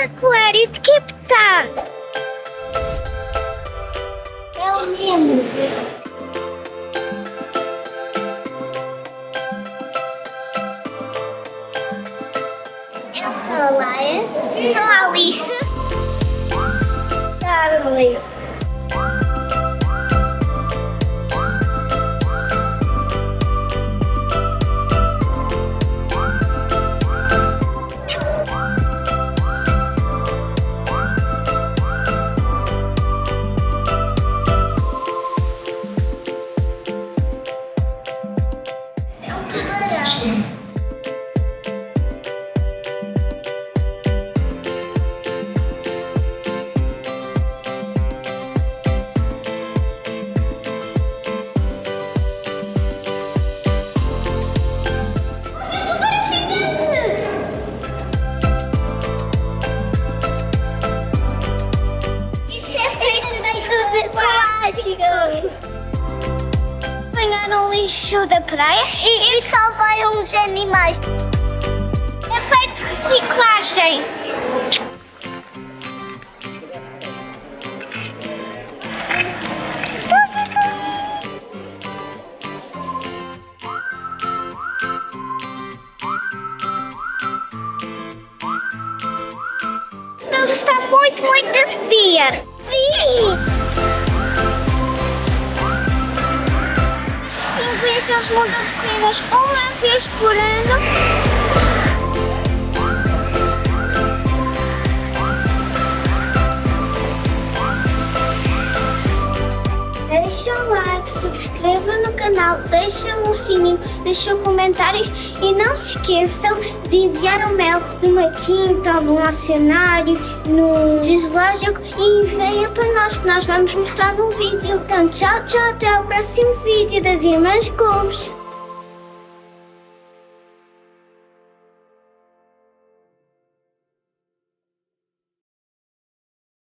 aquário de captar. É o mesmo. Eu sou a Lara, sou a Alice. Carolina. Apanharam lixo da praia e salvaram os animais. É feito de reciclagem. Estou a gostar muito desse dia. Os pinguins, eles mudam de penas uma vez por ano. Deixa o like, subscreva no canal, deixa o sininho, deixa comentários e não se esqueçam de enviar o mail numa quinta ou num oceanário, num zoológico e enviem para nós que nós vamos mostrar num vídeo. Então tchau, até o próximo vídeo das Irmãs Gomes.